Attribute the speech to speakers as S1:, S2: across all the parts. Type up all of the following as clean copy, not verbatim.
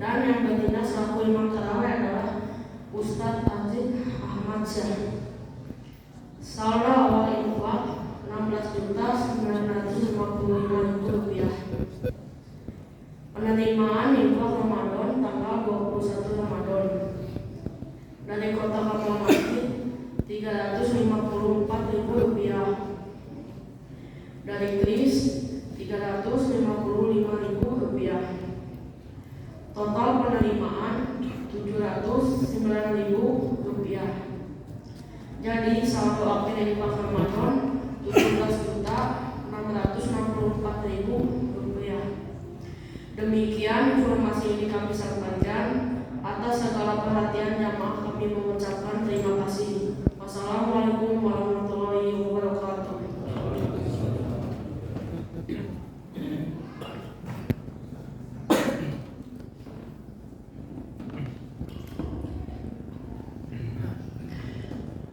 S1: Dan yang bertindak selaku imam tarawih adalah Ustadz Aziz Ahmad Syah. Saldo awal infak Rp16.955.000. Penerimaan infak Ramadan tanggal 21 Ramadan dari Kota Kapuasir Rp354.000, dari Kris Rp355.000. Total penerimaan Rp709.000. Jadi saldo akhir infak Ramadan Rp17.664.000. Demikian informasi ini kami sampaikan. Atas segala perhatian jamaah kami mengucapkan terima kasih. Wassalamualaikum warahmatullahi wabarakatuh.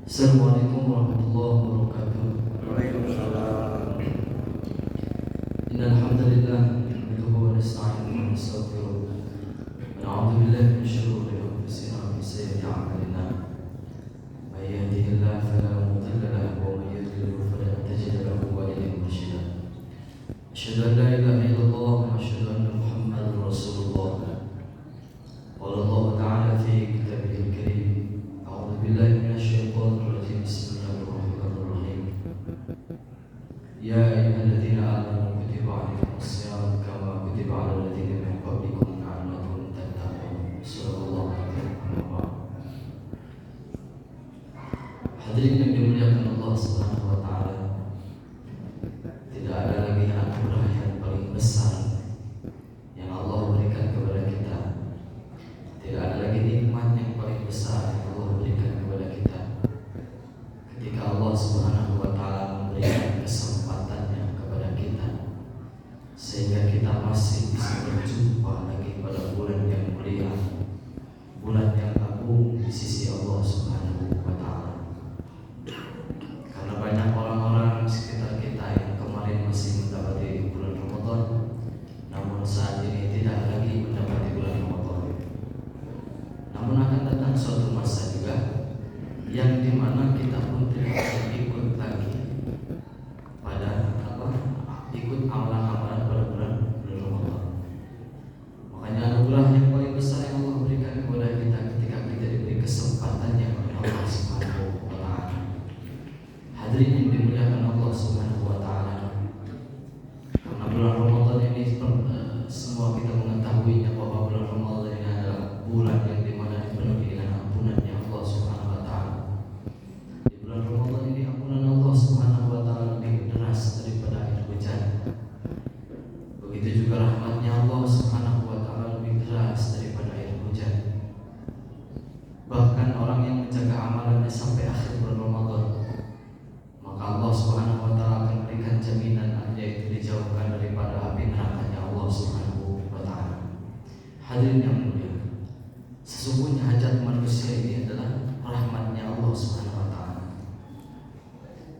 S2: Assalamualaikum warahmatullahi wabarakatuh.
S3: Waalaikumsalam.
S2: Innal hamdalillah nahmaduhu wa nasta'inuhu wa nastaghfiruh wa na'udzu billahi min shururi anfusina wa min sayyiati a'malina. May yahdihillahu fala mudilla lahu wa may yudlil falan tajida lahu waliyyan murshida. Asyhadu an la ilaha illallah wa asyhadu anna Muhammadar Rasulullah. Qala Allah ta'ala fi kitabihil karim. A'udzu billahi minasyaitonir rajim. Bismillahirrahmanirrahim. Ya ayyuhalladzina amanu kutiba 'alaikumus shiyam kama kutiba 'alal ladzina min qablikum la'allakum tattaqun. Sallallahu alaihi wasallam. Hadirin yang dimuliakan Allah Subhanahu wa taala, tidak ada lagi anugerah yang paling besar yang Allah berikan kepada kita. Tidak ada lagi nikmat yang paling besar yang Allah berikan kepada kita ketika Allah Subhanahu wa taala memberikan kesempatannya kepada kita sehingga kita masih bisa berjumpa lagi pada bulan yang mulia, bulan yang agung di sisi Allah Subhanahu wa taala. Karena banyak orang-orang sekitar kita yang kemarin masih mendapati bulan Ramadan, namun saat ini tidak lagi mendapati bulan Ramadan. Namun akan datang suatu masa juga yang dimana kita pun tidak akan ikut lagi pada ikut amalan-amalan pada bulan Ramadan. Makanya anugerah yang paling besar yang Allah berikan kepada kita ketika kita diberi kesempatannya oleh Allah Subhanahu wa taala. Hadirin yang dimuliakan Allah Subhanahu wa taala, karena bulan Ramadan ini semua kita mengetahuinya bahwa bulan Ramadan ini adalah bulan yang dimana dipenuhi dengan ampunannya Allah Subhanahu wa taala. Di bulan Ramadan ini ampunan Allah Subhanahu wa taala lebih deras daripada air hujan. Begitu juga rahmatnya Allah Subhanahu wa taala lebih deras daripada air hujan. Bahkan orang yang menjaga amalannya sampai akhir bulan Ramadan, maka Allah Subhanahu wa taala akan berikan jaminan yaitu dijauhkan daripada api nerakanya Allah Subhanahu wa taala. Hadirin yang mulia, sesungguhnya hajat manusia ini adalah rahmatnya Allah Subhanahu wa taala.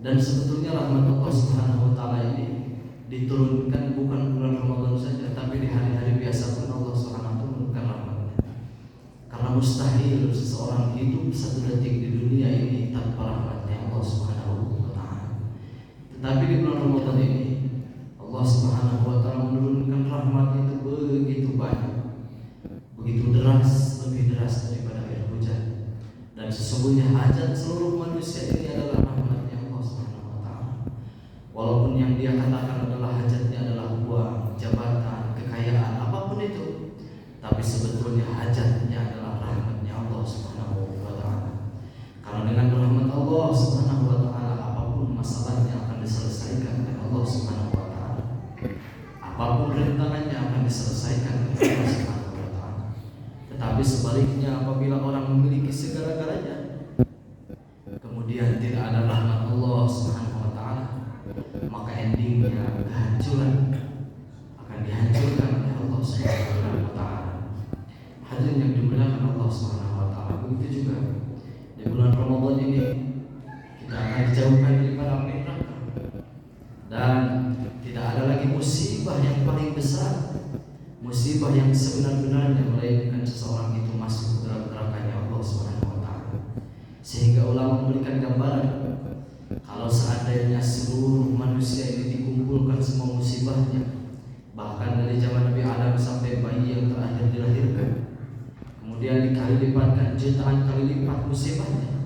S2: Dan sebetulnya rahmat Allah Subhanahu wa taala ini diturunkan bukan bulan Ramadan saja, tapi di hari-hari biasa pun Allah Subhanahu wa taala menurunkan rahmatnya. Karena mustahil seseorang hidup satu detik di dunia ini tanpa rahmatnya Allah Subhanahu wa taala. Tetapi di bulan Ramadan ini Allah Subhanahu wa taala menurunkan rahmat itu begitu banyak, begitu deras, lebih deras daripada air hujan. Dan sesungguhnya hajat seluruh manusia ini adalah rahmatnya Allah Subhanahu wa taala. Walaupun yang dia katakan adalah hajatnya adalah uang, jabatan, kekayaan, apapun itu, tapi sebetulnya hajatnya adalah rahmatnya Allah Subhanahu wa taala. Karena dengan rahmat Allah Subhanahu wa taala apapun masalahnya akan diselesaikan oleh Allah Subhanahu wa taala. Apapun rintangannya akan diselesaikan oleh Allah Subhanahu wa taala. Tetapi sebaliknya apabila orang memiliki segala-galanya kemudian tidak ada rahmat Allah Subhanahu wa taala, maka endingnya kehancuran akan dihancurkan oleh Allah Subhanahu wa taala. Hadirin yang dimuliakan Allah Subhanahu wa taala, begitu juga di bulan Ramadan ini kita akan dijauhkan daripada api neraka. Dan tidak ada lagi musibah yang paling besar musibah yang sebenar-benarnya melainkan seseorang itu masuk ke dalam nerakanya Allah Subhanahu wa taala. Sehingga ulama memberikan gambaran, kalau seandainya seluruh manusia ini dikumpulkan semua musibahnya, bahkan dari zaman Nabi Adam sampai bayi yang terakhir dilahirkan, kemudian dikali lipatkan jutaan kali lipat musibahnya,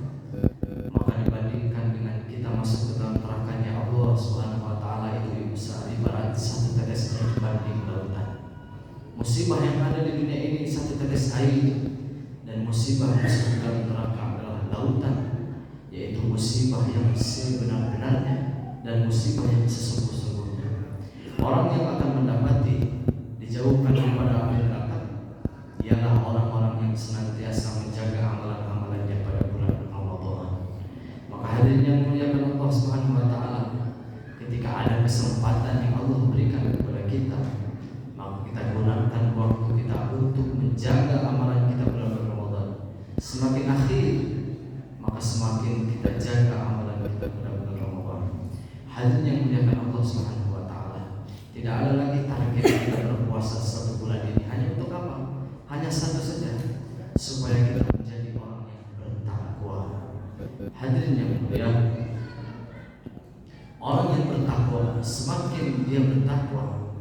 S2: maka dibandingkan dengan kita masuk ke dalam nerakanya Allah Subhanahu wa taala itu bisa ibarat satu tetes air dibanding lautan. Musibah yang ada di dunia ini satu tetes air, dan musibah masuk ke dalam neraka adalah lautan, yaitu musibah yang sebenar-benarnya dan musibah yang sesungguh-sungguhnya. Orang yang akan mendapati dijauhkan daripada api neraka ialah orang-orang yang senantiasa menjaga amalan-amalannya pada bulan Ramadan. Maka hadirin yang muliakan Allah Subhanahu wa taala, ketika ada kesempatan yang Allah berikan kepada kita, maka kita gunakan waktu kita untuk menjaga amalan kita pada bulan Ramadan. Semakin akhir, maka semakin kita jaga amalan kita pada bulan Ramadan. Hadirin yang muliakan Allah Subhanahu wa taala, tidak ada lagi target kita berpuasa satu bulan ini hanya untuk apa? Hanya satu saja, supaya kita menjadi orang yang bertakwa. Hadirin yang mulia, orang yang bertakwa, semakin dia bertakwa,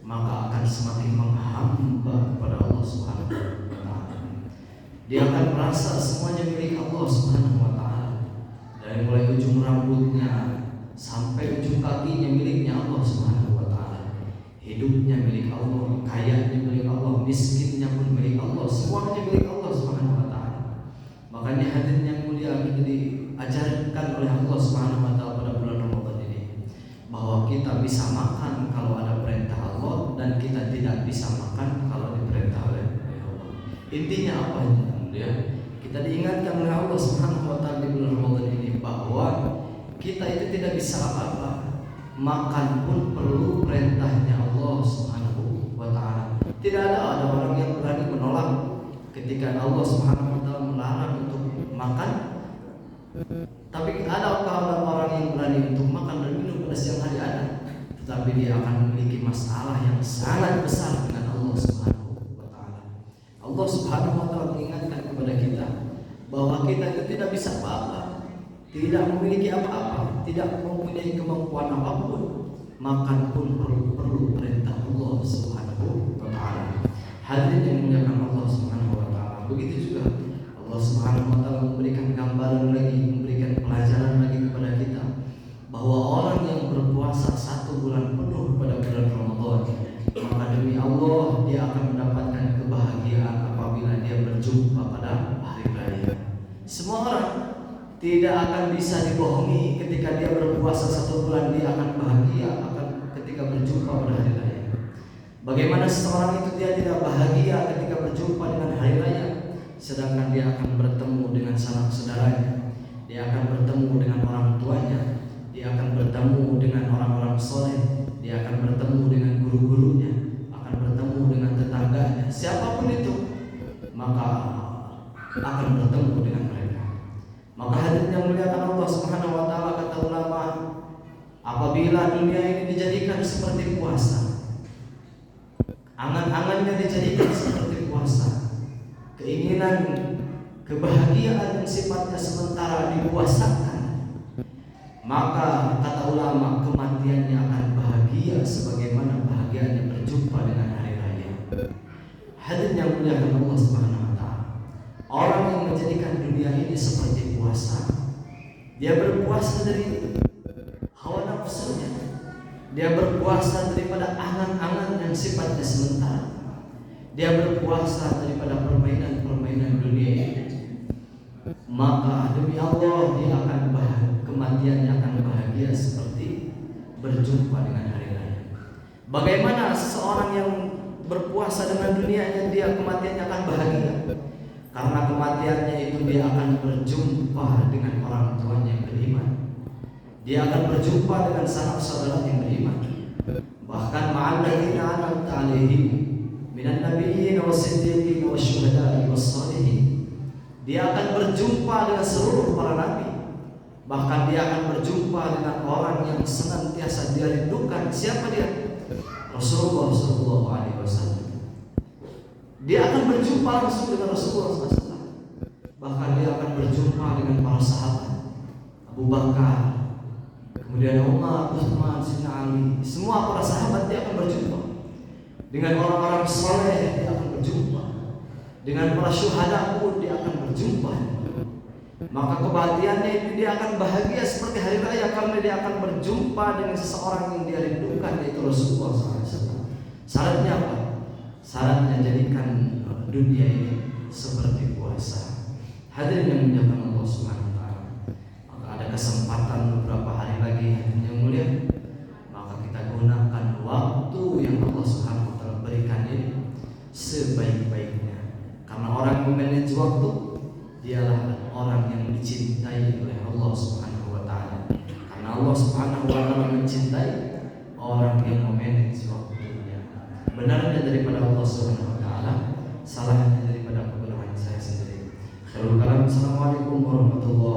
S2: maka akan semakin menghamba kepada Allah Subhanahu wa taala. Dia akan merasa semuanya milik Allah Subhanahu wa taala, dari mulai ujung rambutnya sampai ujung kakinya miliknya Allah Subhanahu wa taala. Hidupnya milik Allah, kayanya milik Allah, miskinnya pun milik Allah, semuanya milik Allah Subhanahu wa taala. Makanya hadirin yang mulia, kita diajarkan oleh Allah Subhanahu wa taala pada bulan Ramadan ini bahwa kita bisa makan kalau ada perintah Allah, dan kita tidak bisa makan kalau diperintah oleh Allah. Intinya apa ya? Kita diingatkan oleh Allah Subhanahu wa taala di bulan Ramadan ini bahwa kita itu tidak bisa apa-apa. Makan pun perlu perintahnya Allah Subhanahu wa taala. Tidak ada orang yang berani menolak ketika Allah Subhanahu wa taala melarang untuk makan. Tapi ada orang yang berani untuk makan dan minum pada siang hari? Ada. Tetapi dia akan memiliki masalah yang sangat besar dengan Allah Subhanahu wa taala. Allah Subhanahu wa taala mengingatkan kepada kita bahwa kita itu tidak bisa apa-apa, tidak memiliki apa-apa, tidak mempunyai kemampuan apapun. Makan pun perlu perintah Allah Subhanahu wa taala. Hadirin yang dimuliakan Allah Subhanahu wa taala, begitu juga Allah Subhanahu wa taala memberikan gambaran lagi, memberikan pelajaran lagi kepada kita bahwa orang yang berpuasa satu bulan penuh pada bulan Ramadan, maka demi Allah dia akan mendapatkan kebahagiaan apabila dia berjumpa pada hari raya. Semua orang tidak akan bisa dibohongi ketika dia berpuasa satu bulan, dia akan bahagia akan ketika berjumpa pada hari raya. Bagaimana seseorang itu dia tidak bahagia ketika berjumpa dengan hari raya, sedangkan dia akan bertemu dengan sanak saudaranya, dia akan bertemu dengan orang tuanya, dia akan bertemu dengan orang-orang soleh, dia akan bertemu dengan guru-gurunya, akan bertemu dengan tetangganya, siapapun itu, maka akan bertemu dengan mereka. Maka hadirin yang muliakan Allah Subhanahu wa taala, kata ulama, apabila dunia ini dijadikan seperti puasa, angan-angannya dijadikan seperti puasa, keinginan kebahagiaan yang sifatnya sementara dipuasakan, maka kata ulama kematiannya akan bahagia sebagaimana bahagianya berjumpa dengan hari raya. Hadirin yang muliakan Allah Subhanahu wa taala, orang yang menjadikan dunia ini seperti puasa, dia berpuasa dari hawa nafsunya, dia berpuasa daripada angan-angan yang sifatnya sementara, dia berpuasa daripada permainan-permainan dunia ini, maka demi Allah dia akan kematiannya akan bahagia seperti berjumpa dengan hari raya. Bagaimana seseorang yang berpuasa dengan dunianya, dia kematiannya akan bahagia? Karena kematiannya itu dia akan berjumpa dengan orang tuanya yang beriman, dia akan berjumpa dengan sanak saudara yang beriman, bahkan ma'alladzina an'amta 'alaihim minan nabiyyin was-siddiqin wasyuhada'i was-shalihin. Dia akan berjumpa dengan seluruh para nabi, bahkan dia akan berjumpa dengan orang yang senantiasa dia rindukan. Siapa dia? Rasulullah SAW. Dia akan berjumpa langsung dengan Rasulullah SAW. Bahkan dia akan berjumpa dengan para sahabat, Abu Bakar, kemudian Umar, Utsman, Sayyidina Ali. Semua para sahabat dia akan berjumpa. Dengan orang-orang soleh dia akan berjumpa. Dengan para syuhada pun dia akan berjumpa. Maka kebahagiaannya itu dia akan bahagia seperti hari raya karena dia akan berjumpa dengan seseorang yang dia rindukan, yaitu Rasulullah SAW. Syaratnya apa? Syaratnya jadikan dunia ini seperti puasa. Hadirin yang muliakan Allah Subhanahu wa taala. Maka ada kesempatan beberapa hari lagi yang mulia, maka kita gunakan waktu yang Allah Subhanahu wa taala berikan ini sebaik-baiknya. Karena orang yang memanage waktu dialah orang yang dicintai oleh Allah Subhanahu wa taala. Karena Allah Subhanahu wa taala mencintai orang yang memanage waktunya. Benarnya daripada Allah Subhanahu wa taala, salahnya daripada kebenaran saya sendiri. Assalamualaikum warahmatullahi